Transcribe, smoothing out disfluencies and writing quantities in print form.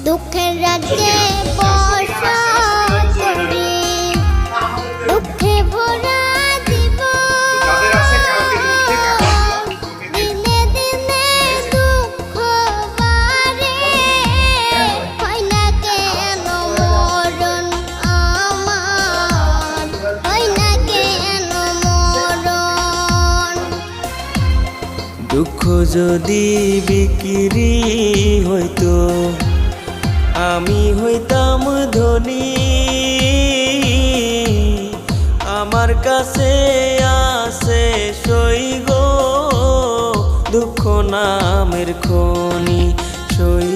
দুঃখের রাজ্যে বসবাস করি, দুঃখে ভরা জীবন, দিনে দিনে দুঃখ বাড়ে, হয় না কেন মরণ আমার, হয় না কেন মরণ। দুঃখ যদি বিক্রি হইতো আমি হইতাম ধনী, আমার কাছে আছে সই গো দুঃখ নামের খনি, সই